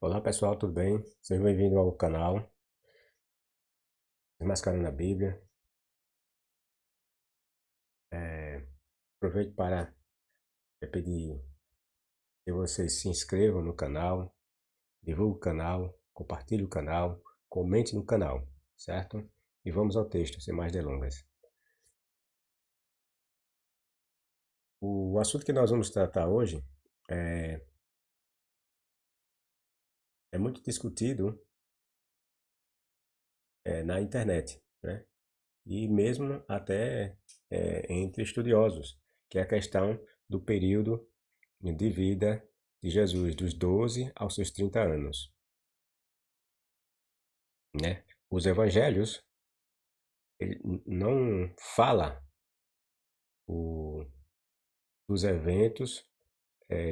Olá pessoal, tudo bem? Seja bem-vindo ao canal Desmascarando a Bíblia. Aproveito para pedir que vocês se inscrevam no canal, divulguem o canal, compartilhem o canal, comente no canal, certo? E vamos ao texto, sem mais delongas. O assunto que nós vamos tratar hoje é muito discutido na internet, né? E mesmo até entre estudiosos, que é a questão do período de vida de Jesus, dos 12 aos seus 30 anos, né? Os evangelhos, ele não fala o, dos eventos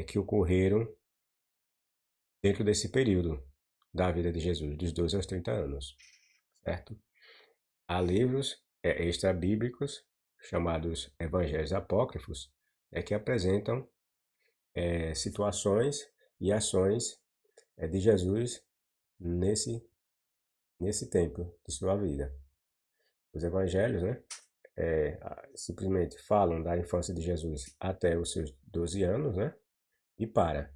que ocorreram dentro desse período da vida de Jesus, dos 12 aos 30 anos, certo? Há livros extra-bíblicos, chamados evangelhos apócrifos, que apresentam situações e ações de Jesus nesse, nesse tempo de sua vida. Os evangelhos, né, simplesmente falam da infância de Jesus até os seus 12 anos, né, e para.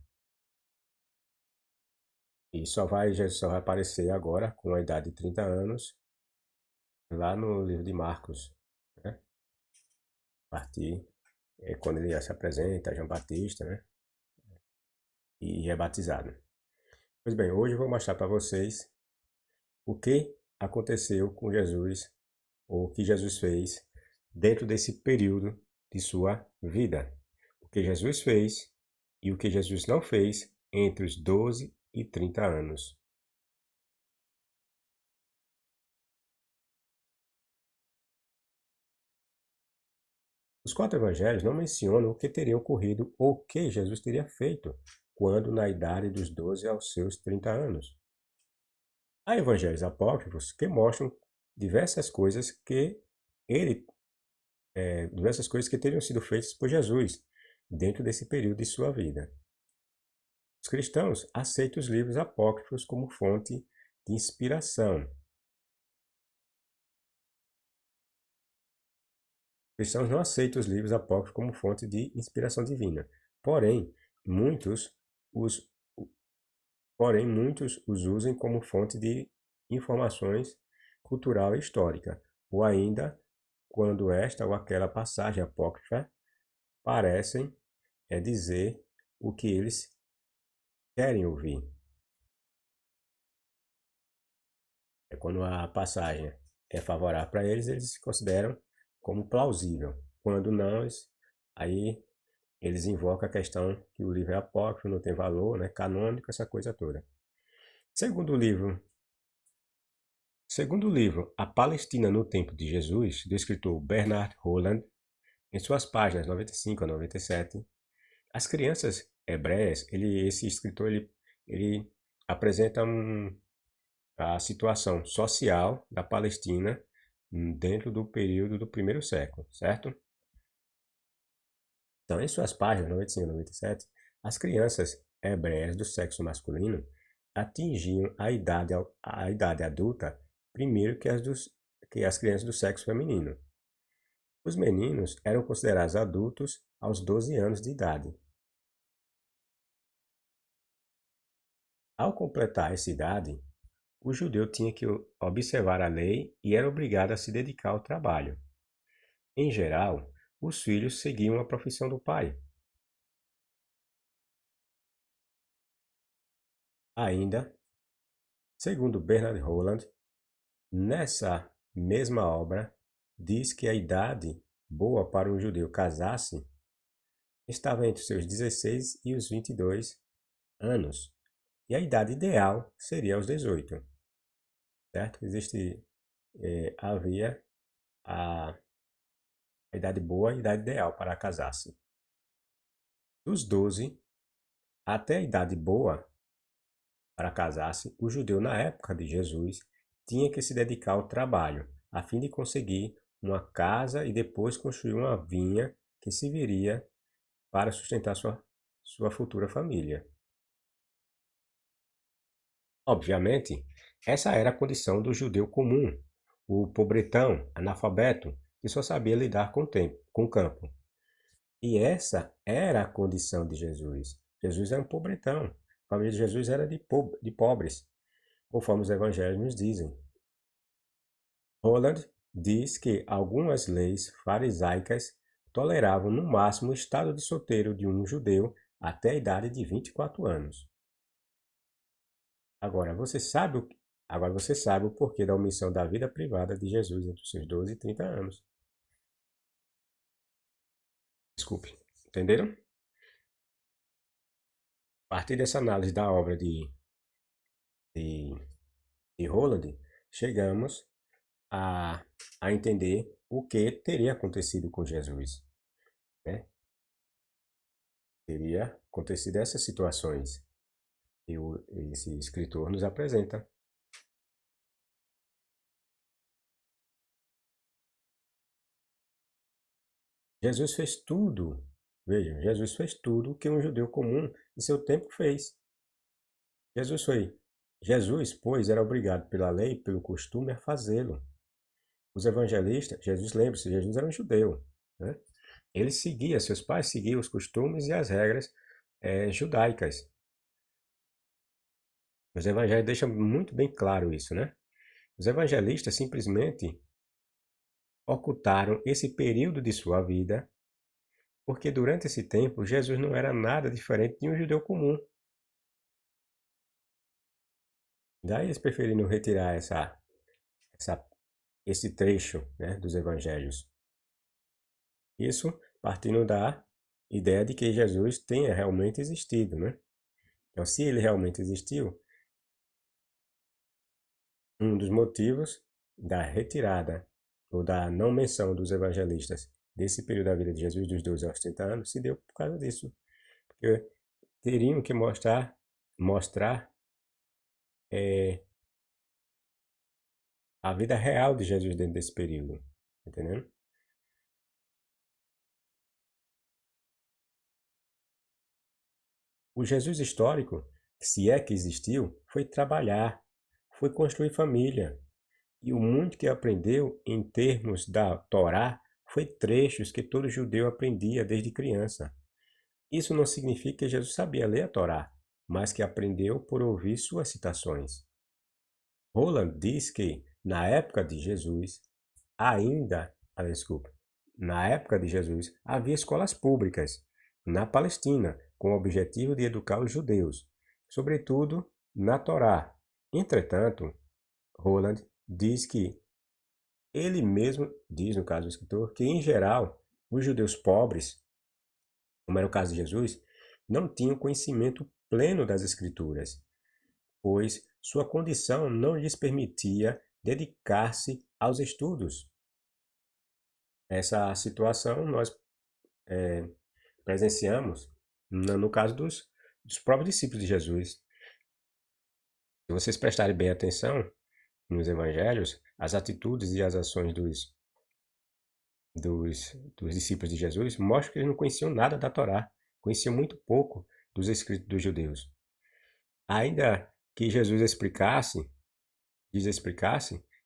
E Jesus só vai aparecer agora, com a idade de 30 anos, lá no livro de Marcos, né, a partir quando ele já se apresenta a João Batista, né, e é batizado. Pois bem, hoje eu vou mostrar para vocês o que aconteceu com Jesus, ou o que Jesus fez dentro desse período de sua vida. O que Jesus fez e o que Jesus não fez entre os 12 e 30 anos. Os quatro evangelhos não mencionam o que teria ocorrido ou o que Jesus teria feito quando na idade dos 12 aos seus 30 anos. Há evangelhos apócrifos que mostram diversas coisas que ele diversas coisas que teriam sido feitas por Jesus dentro desse período de sua vida. Os cristãos aceitam os livros apócrifos como fonte de inspiração. Os cristãos não aceitam os livros apócrifos como fonte de inspiração divina. Porém, muitos os, muitos os usam como fonte de informações cultural e histórica, ou ainda quando esta ou aquela passagem apócrifa parecem dizer o que eles querem ouvir. Quando a passagem é favorável para eles, eles consideram como plausível. Quando não, aí eles invocam a questão que o livro é apócrifo, não tem valor, né, canônico, essa coisa toda. Segundo o livro A Palestina no Tempo de Jesus, do escritor Bernard Holland, em suas páginas 95 a 97, as crianças hebreias, esse escritor ele apresenta a situação social da Palestina dentro do período do primeiro século, certo? Então, em suas páginas 95 e 97, as crianças hebreias do sexo masculino atingiam a idade adulta primeiro que as crianças do sexo feminino. Os meninos eram considerados adultos aos 12 anos de idade. Ao completar essa idade, o judeu tinha que observar a lei e era obrigado a se dedicar ao trabalho. Em geral, os filhos seguiam a profissão do pai. Ainda, segundo Bernard Holland, nessa mesma obra, diz que a idade boa para um judeu casar-se estava entre os seus 16 e os 22 anos, e a idade ideal seria aos 18, certo? Havia a idade boa e a idade ideal para casar-se. Dos 12 até a idade boa para casar-se, o judeu na época de Jesus tinha que se dedicar ao trabalho, a fim de conseguir uma casa e depois construir uma vinha que serviria para sustentar sua futura família. Obviamente, essa era a condição do judeu comum, o pobretão, analfabeto, que só sabia lidar com o tempo, com o campo. E essa era a condição de Jesus. Jesus era um pobretão. A família de Jesus era de pobres, conforme os evangelhos nos dizem. Holland diz que algumas leis farisaicas toleravam no máximo o estado de solteiro de um judeu até a idade de 24 anos. Agora agora você sabe o porquê da omissão da vida privada de Jesus entre os seus 12 e 30 anos. Desculpe. Entenderam? A partir dessa análise da obra de, de Holland, chegamos a, a entender o que teria acontecido com Jesus, né? Teria acontecido essas situações que esse escritor nos apresenta. Jesus fez tudo, vejam, Jesus fez tudo o que um judeu comum de seu tempo fez. Jesus foi. Jesus, pois, era obrigado pela lei e pelo costume a fazê-lo. Os evangelistas, Jesus, lembre-se, Jesus era um judeu, né? Ele seguia, seus pais seguiam os costumes e as regras judaicas. Os evangelhos deixam muito bem claro isso, né? Os evangelistas simplesmente ocultaram esse período de sua vida, porque durante esse tempo Jesus não era nada diferente de um judeu comum. Daí eles preferiram retirar essa, esse trecho, né, dos evangelhos. Isso partindo da ideia de que Jesus tenha realmente existido, né? Então, se ele realmente existiu, um dos motivos da retirada ou da não menção dos evangelistas desse período da vida de Jesus, dos 12 aos 30 anos, se deu por causa disso. Porque teriam que mostrar a vida real de Jesus dentro desse período. Entendendo? O Jesus histórico, se é que existiu, foi trabalhar, foi construir família. E o muito que aprendeu em termos da Torá foi trechos que todo judeu aprendia desde criança. Isso não significa que Jesus sabia ler a Torá, mas que aprendeu por ouvir suas citações. Roland diz que, na época de Jesus, desculpa, na época de Jesus, havia escolas públicas na Palestina, com o objetivo de educar os judeus, sobretudo na Torá. Entretanto, Roland diz que ele mesmo diz, no caso do escritor, que em geral os judeus pobres, como era o caso de Jesus, não tinham conhecimento pleno das escrituras, pois sua condição não lhes permitia dedicar-se aos estudos. Essa situação nós presenciamos no caso dos próprios discípulos de Jesus. Se vocês prestarem bem atenção nos evangelhos, as atitudes e as ações dos discípulos de Jesus mostram que eles não conheciam nada da Torá, conheciam muito pouco dos escritos dos judeus. Ainda que Jesus explicasse,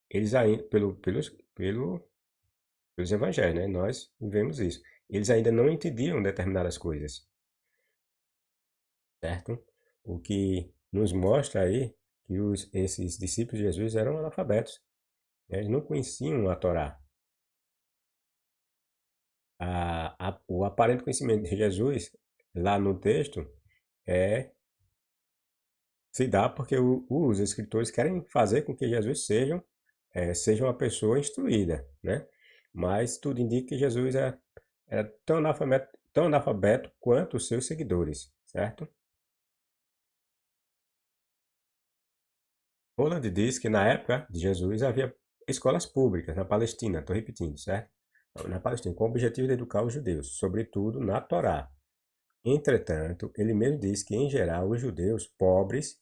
eles ainda, pelos evangelhos, né? Nós vemos isso. Eles ainda não entendiam determinadas coisas, certo? O que nos mostra aí que esses discípulos de Jesus eram analfabetos, né? Eles não conheciam a Torá. O aparente conhecimento de Jesus, lá no texto, é, se dá porque os escritores querem fazer com que Jesus seja uma pessoa instruída, né? Mas tudo indica que Jesus era tão analfabeto quanto os seus seguidores, certo? Holland diz que na época de Jesus havia escolas públicas na Palestina, estou repetindo, certo? Na Palestina, com o objetivo de educar os judeus, sobretudo na Torá. Entretanto, ele mesmo diz que, em geral, os judeus pobres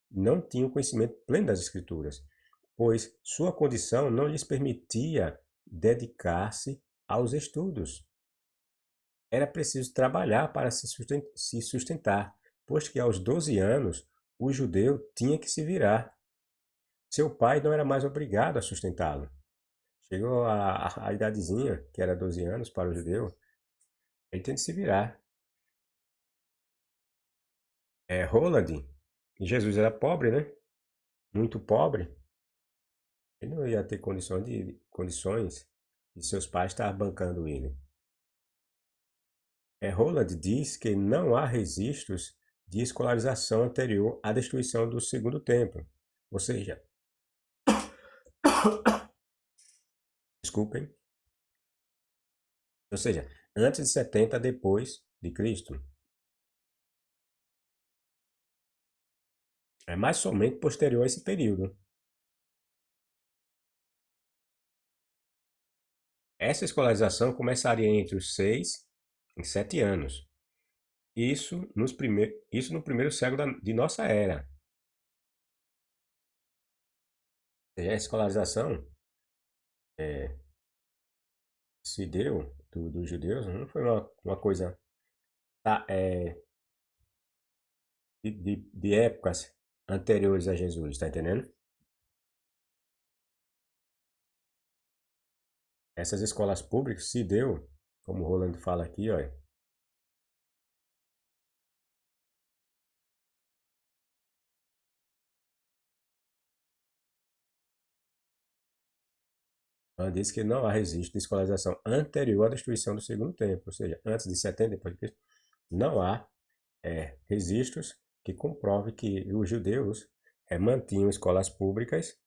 não tinham conhecimento pleno das Escrituras, pois sua condição não lhes permitia dedicar-se aos estudos. Era preciso trabalhar para se sustentar, pois que aos 12 anos o judeu tinha que se virar. Seu pai não era mais obrigado a sustentá-lo. Chegou a idadezinha, que era 12 anos para o judeu, ele tem que se virar. Roland, e Jesus era pobre, né? Muito pobre. Ele não ia ter condições de seus pais estar bancando ele. Roland diz que não há registros de escolarização anterior à destruição do segundo templo. Ou seja, desculpem, ou seja, antes de 70 depois de Cristo. Mas somente posterior a esse período. Essa escolarização começaria entre os 6 e 7 anos. Isso no primeiro século de nossa era. Ou seja, a escolarização se deu dos judeus, não foi uma coisa tá, de épocas anteriores a Jesus, tá entendendo? Essas escolas públicas se deu, como o Roland fala aqui, ó. Ela diz que não há registro de escolarização anterior à destruição do segundo templo, ou seja, antes de 70 depois de Cristo, não há registros que comprovem que os judeus mantinham escolas públicas,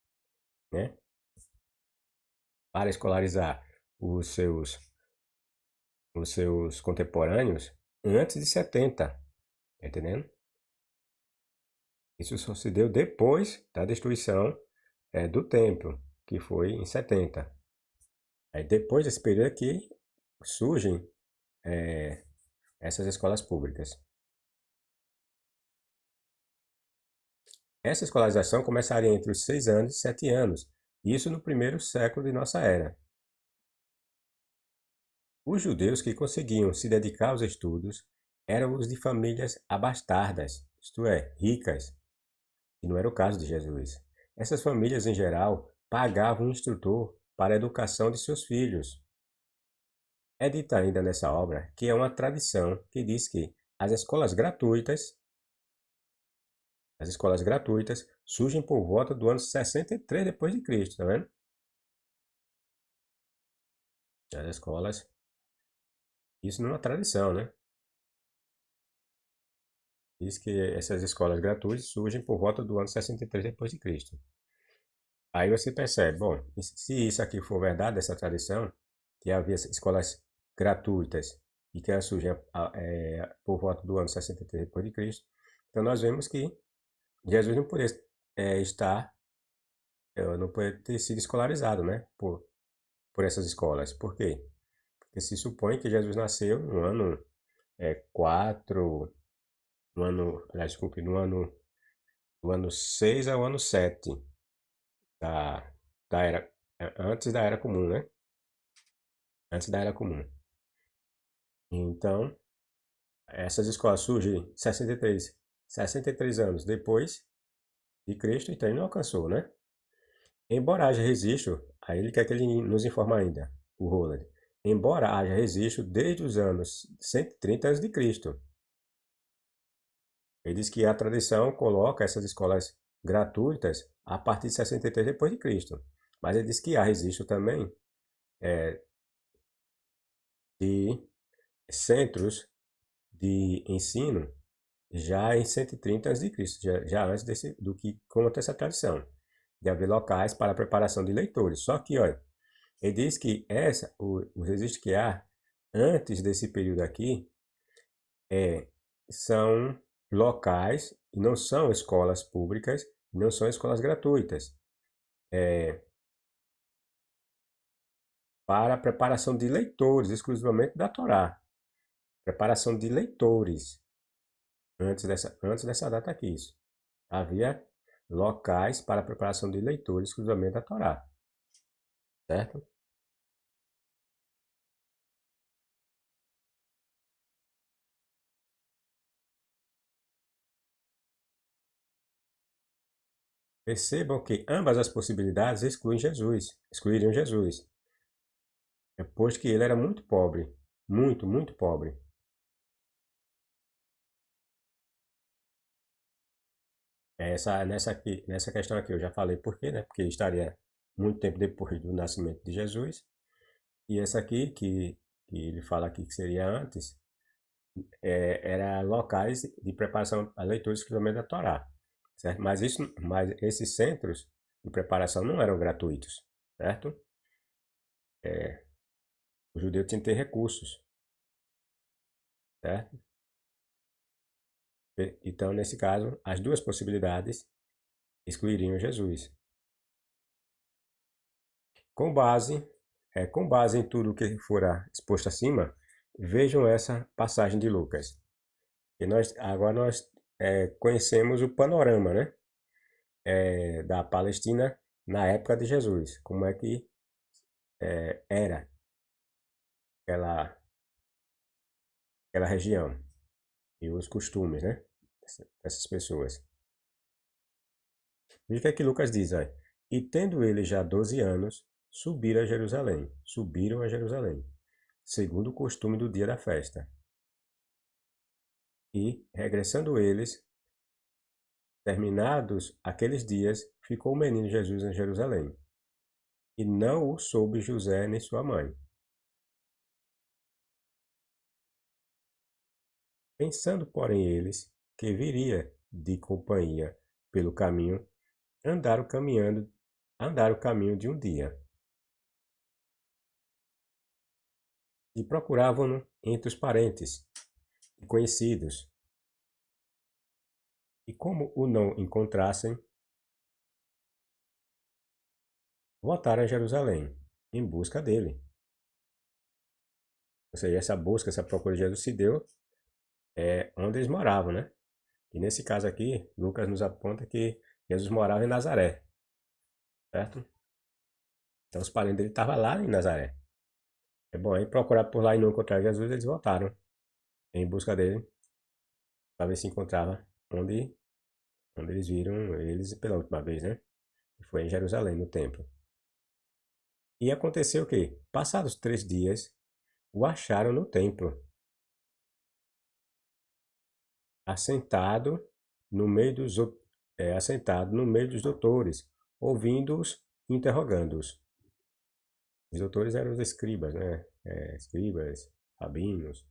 né, para escolarizar os seus, os seus contemporâneos antes de 70, tá entendendo? Isso só se deu depois da destruição do templo, que foi em 70. Aí depois desse período aqui surgem essas escolas públicas. Essa escolarização começaria entre os 6 anos e 7 anos, isso no primeiro século de nossa era. Os judeus que conseguiam se dedicar aos estudos eram os de famílias abastardas, isto é, ricas, que não era o caso de Jesus. Essas famílias, em geral, pagavam um instrutor para a educação de seus filhos. É dito ainda nessa obra que é uma tradição que diz que as escolas gratuitas surgem por volta do ano 63 depois de Cristo, tá vendo? As escolas, isso não é uma tradição, né? Diz que essas escolas gratuitas surgem por volta do ano 63 depois de Cristo. Aí você percebe, bom, se isso aqui for verdade, essa tradição, que havia escolas gratuitas e que elas surgem por volta do ano 63 depois de Cristo, então nós vemos que Jesus não poderia estar, não poderia ter sido escolarizado, né, por essas escolas. Por quê? Porque se supõe que Jesus nasceu no ano 4, no ano, aliás, desculpe, no ano, do ano 6 ao ano 7 da, da era, antes da era comum, né? Antes da era comum. Então, essas escolas surgem 63 anos depois de Cristo, então ele não alcançou, né? Embora haja registro, aí ele quer que ele nos informe ainda, o Roland. Embora haja registro desde os anos 130 a.C., ele diz que a tradição coloca essas escolas gratuitas a partir de 63 depois de Cristo. Mas ele diz que há registro também de centros de ensino já em 130 a.C., já antes do que conta essa tradição, de haver locais para a preparação de leitores. Só que, olha, ele diz que os registros que há antes desse período aqui são locais e não são escolas públicas, não são escolas gratuitas, para a preparação de leitores, exclusivamente da Torá. Preparação de leitores, antes dessa data aqui, isso. Havia locais para a preparação de leitores, exclusivamente da Torá, certo? Percebam que ambas as possibilidades excluiriam Jesus, pois que ele era muito pobre, muito, muito pobre. Nessa questão aqui eu já falei por quê, né? Porque ele estaria muito tempo depois do nascimento de Jesus. E essa aqui, que ele fala aqui que seria antes, era locais de preparação a leitores quilômetros da Torá, certo? Mas esses centros de preparação não eram gratuitos, certo? O judeu tinha que ter recursos, certo? Então, nesse caso, as duas possibilidades excluiriam Jesus. Com base, com base em tudo que fora exposto acima, vejam essa passagem de Lucas. E agora nós conhecemos o panorama, né? Da Palestina na época de Jesus. Como é que era aquela, aquela região e os costumes, né? Dessas pessoas. Veja o que é que Lucas diz aí. E tendo ele já 12 anos, subiram a Jerusalém, segundo o costume do dia da festa. E, regressando eles, terminados aqueles dias, ficou o menino Jesus em Jerusalém. E não o soube José nem sua mãe. Pensando, porém, eles que viria de companhia pelo caminho, andaram caminhando, andaram o caminho de um dia, e procuravam-no entre os parentes e conhecidos. E como o não encontrassem, voltaram a Jerusalém, em busca dele. Ou seja, essa busca, essa procura de Jesus se deu onde eles moravam, né? E nesse caso aqui, Lucas nos aponta que Jesus morava em Nazaré, certo? Então os parentes dele estavam lá em Nazaré. É bom, aí procurar por lá e não encontrar Jesus, eles voltaram em busca dele, para ver se encontrava onde eles viram eles pela última vez, né? Que foi em Jerusalém, no templo. E aconteceu que, passados 3 dias, o acharam no templo, assentado no meio assentado no meio dos doutores, ouvindo-os e interrogando-os. Os doutores eram os escribas, né? Escribas, rabinos.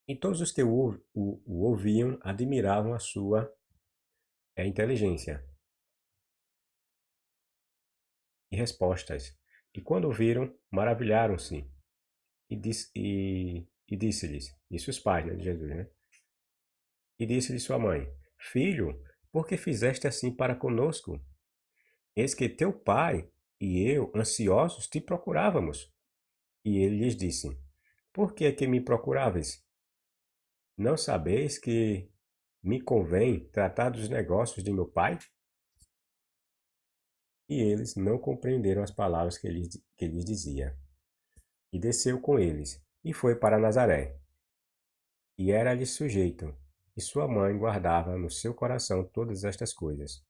E todos os que o ouviam admiravam a sua inteligência e respostas. E quando o viram, maravilharam-se. E disse-lhes, isso os pais, né, de Jesus, né? E disse-lhe sua mãe, filho, por que fizeste assim para conosco? Eis que teu pai e eu, ansiosos, te procurávamos. E ele lhes disse, por que é que me procuráveis? Não sabeis que me convém tratar dos negócios de meu pai? E eles não compreenderam as palavras que lhes dizia. E desceu com eles, e foi para Nazaré. E era-lhe sujeito, e sua mãe guardava no seu coração todas estas coisas.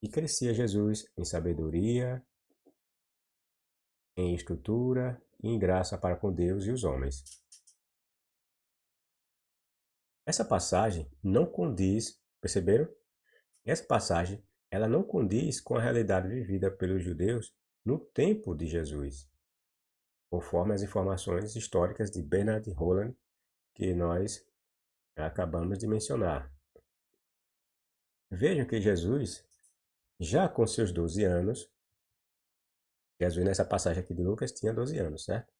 E crescia Jesus em sabedoria, em estrutura e em graça para com Deus e os homens. Essa passagem não condiz, perceberam? Essa passagem, ela não condiz com a realidade vivida pelos judeus no tempo de Jesus, conforme as informações históricas de Bernard Holland que nós acabamos de mencionar. Vejam que Jesus, já com seus 12 anos, Jesus nessa passagem aqui de Lucas tinha 12 anos, certo?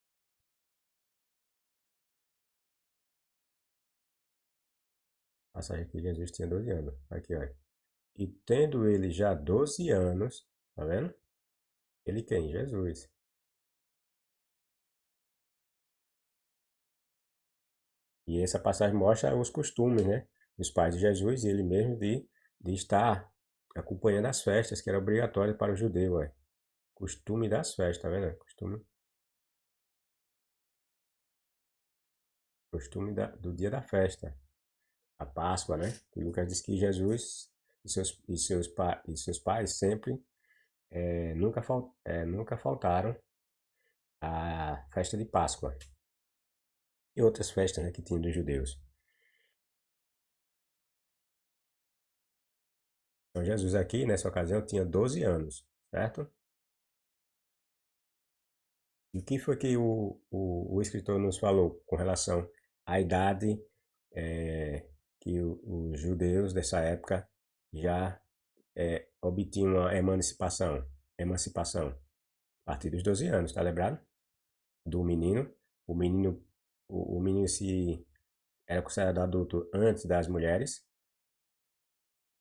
Passagem aqui de Jesus tinha 12 anos. Aqui, olha. E tendo ele já 12 anos, tá vendo? Ele quem? Jesus. E essa passagem mostra os costumes, né? Dos pais de Jesus e ele mesmo de estar acompanhando as festas, que era obrigatório para o judeu, ué. Costume das festas, tá vendo? Costume do dia da festa. A Páscoa, né? E Lucas diz que Jesus e seus pais sempre nunca faltaram à festa de Páscoa e outras festas, né, que tinham dos judeus. Então Jesus aqui, nessa ocasião, tinha 12 anos, certo? E o que foi que o escritor nos falou com relação à idade que os judeus dessa época já obtinham a emancipação a partir dos 12 anos, tá lembrado? Do menino. O menino, o menino se era considerado adulto antes das mulheres,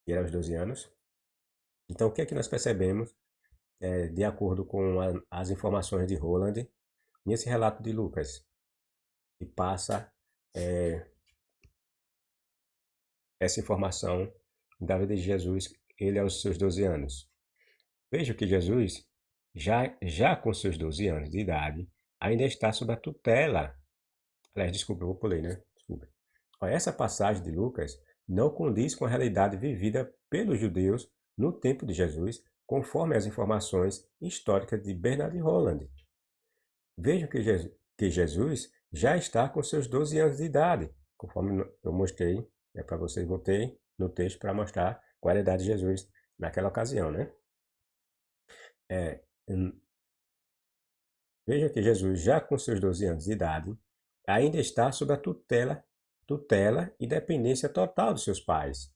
que era aos 12 anos. Então, o que é que nós percebemos, de acordo com as informações de Roland, nesse relato de Lucas, que passa essa informação da vida de Jesus, ele aos seus 12 anos. Veja que Jesus, já com seus 12 anos de idade, ainda está sob a tutela. Aliás, desculpa, eu vou pulei, né? Desculpa. Essa passagem de Lucas não condiz com a realidade vivida pelos judeus no tempo de Jesus, conforme as informações históricas de Bernard Holland. Veja que Jesus já está com seus 12 anos de idade, conforme eu mostrei, para vocês, voltei no texto para mostrar qual era a idade de Jesus naquela ocasião, né? Veja que Jesus, já com seus 12 anos de idade, ainda está sob a tutela e dependência total dos seus pais.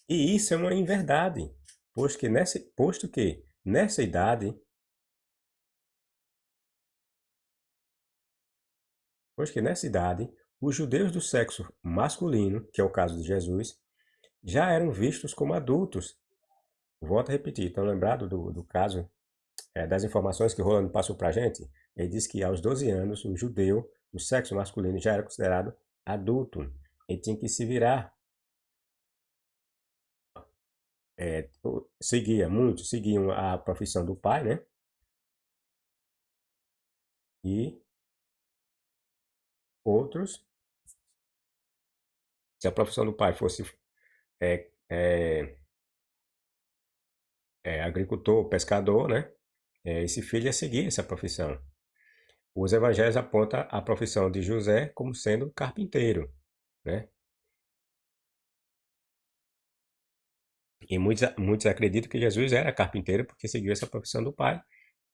E isso é uma inverdade, posto que nessa idade, os judeus do sexo masculino, que é o caso de Jesus, já eram vistos como adultos. Volto a repetir, estão lembrados do caso das informações que Roland passou para a gente? Ele diz que aos 12 anos, o judeu do sexo masculino já era considerado adulto. Ele tinha que se virar. Muitos seguiam a profissão do pai, né? E outros, se a profissão do pai fosse é, é, agricultor, pescador, né? Esse filho ia seguir essa profissão. Os evangelhos apontam a profissão de José como sendo carpinteiro, né? E muitos acreditam que Jesus era carpinteiro porque seguiu essa profissão do pai.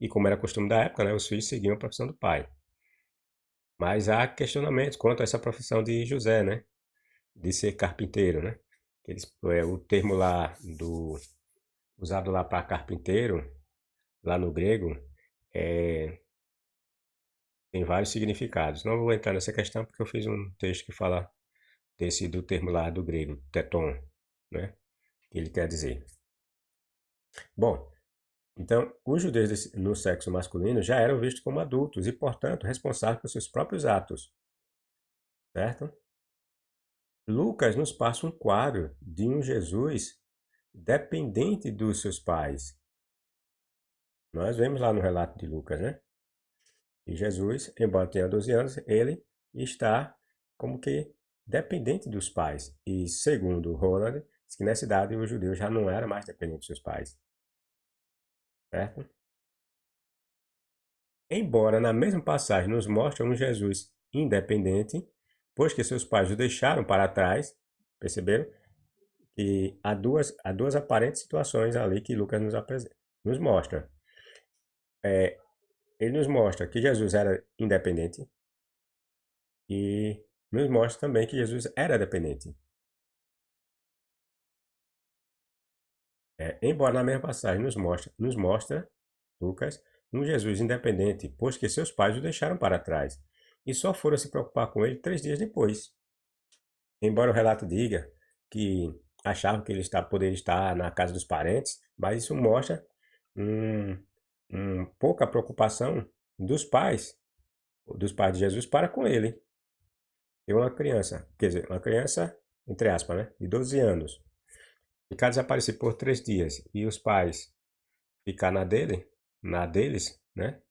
E como era costume da época, né, os filhos seguiam a profissão do pai. Mas há questionamentos quanto a essa profissão de José, né? De ser carpinteiro, né? O termo lá usado lá para carpinteiro, lá no grego, tem vários significados. Não vou entrar nessa questão porque eu fiz um texto que fala do termo lá do grego, teton, né? Que ele quer dizer. Bom, então, os judeus no sexo masculino já eram vistos como adultos e, portanto, responsáveis por seus próprios atos, certo? Lucas nos passa um quadro de um Jesus dependente dos seus pais. Nós vemos lá no relato de Lucas, né? E Jesus, embora tenha 12 anos, ele está como que dependente dos pais. E segundo Roland, diz que nessa idade o judeu já não era mais dependente dos seus pais, certo? Embora na mesma passagem nos mostre um Jesus independente, pois que seus pais o deixaram para trás, perceberam? E há duas aparentes situações ali que Lucas nos mostra. Ele nos mostra que Jesus era independente e nos mostra também que Jesus era dependente. Embora na mesma passagem nos mostra Lucas, um Jesus independente, pois que seus pais o deixaram para trás e só foram se preocupar com ele 3 dias depois. Embora o relato diga que achavam que ele poderia estar na casa dos parentes, mas isso mostra pouca preocupação dos pais de Jesus para com ele. E uma criança, quer dizer, uma criança, entre aspas, né, de 12 anos, ficar desaparecido por 3 dias e os pais ficar na deles, né?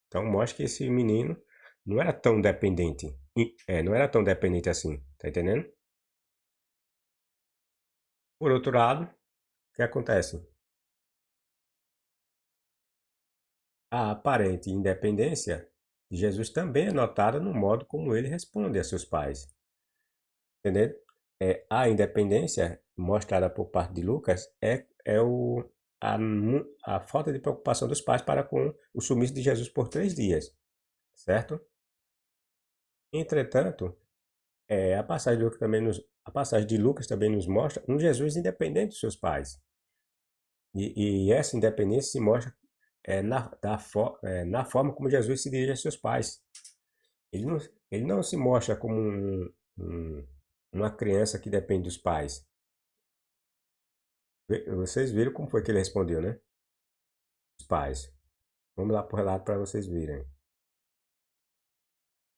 Então mostra que esse menino não era tão dependente, não era tão dependente assim, tá entendendo? Por outro lado, que acontece? A aparente independência de Jesus também é notada no modo como ele responde a seus pais. Entendeu? A independência mostrada por parte de Lucas a falta de preocupação dos pais para com o sumiço de Jesus por 3 dias, certo? Entretanto, a passagem de Lucas também nos mostra um Jesus independente dos seus pais. E essa independência se mostra na forma como Jesus se dirige a seus pais. Ele não, ele não se mostra como um- uma criança que depende dos pais. Vocês viram como foi que ele respondeu, né? Os pais. Vamos lá para o relato para vocês verem.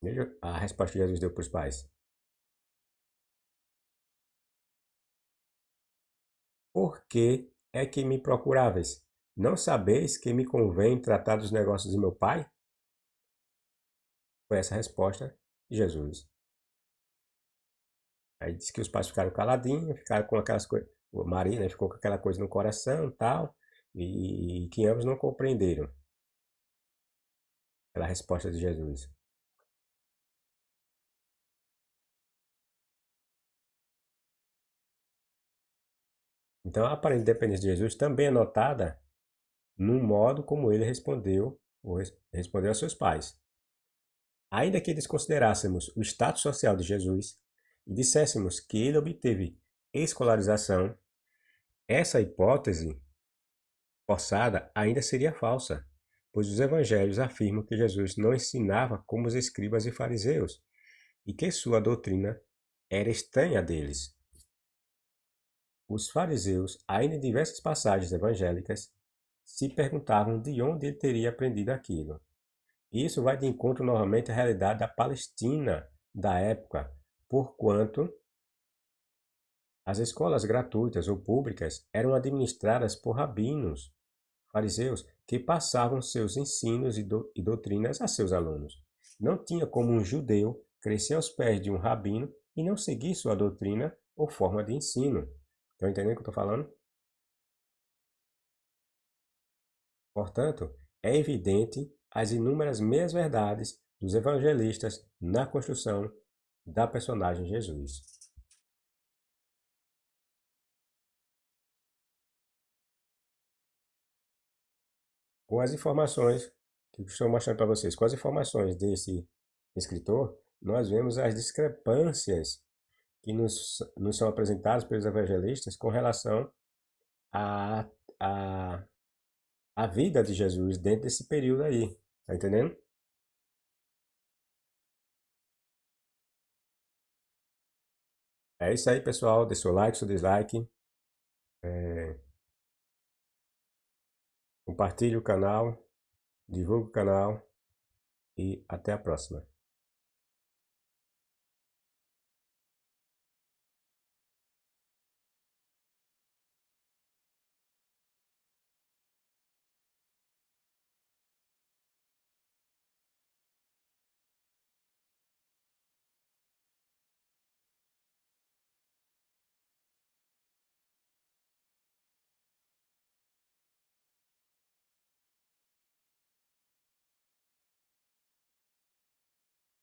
Veja a resposta que Jesus deu para os pais. Por que é que me procuráveis? Não sabeis que me convém tratar dos negócios de meu pai? Foi essa a resposta de Jesus. Aí disse que os pais ficaram caladinhos, ficaram com aquelas coisas. Maria, né, ficou com aquela coisa no coração e tal, e que ambos não compreenderam aquela resposta de Jesus. Então, a aparente dependência de Jesus também é notada no modo como ele respondeu a seus pais. Ainda que desconsiderássemos o status social de Jesus e disséssemos que ele obteve escolarização, essa hipótese forçada ainda seria falsa, pois os evangelhos afirmam que Jesus não ensinava como os escribas e fariseus e que sua doutrina era estranha a deles. Os fariseus, ainda em diversas passagens evangélicas, se perguntavam de onde ele teria aprendido aquilo. Isso vai de encontro novamente à realidade da Palestina da época, porquanto as escolas gratuitas ou públicas eram administradas por rabinos, fariseus, que passavam seus ensinos e doutrinas a seus alunos. Não tinha como um judeu crescer aos pés de um rabino e não seguir sua doutrina ou forma de ensino. Estão entendendo o que eu estou falando? Portanto, é evidente as inúmeras meias-verdades dos evangelistas na construção da personagem Jesus. Com as informações que estou mostrando para vocês, com as informações desse escritor, nós vemos as discrepâncias que nos são apresentadas pelos evangelistas com relação à, à, à vida de Jesus dentro desse período aí. Tá entendendo? É isso aí, pessoal. Dê seu like, seu dislike. Compartilhe o canal, divulgue o canal e até a próxima.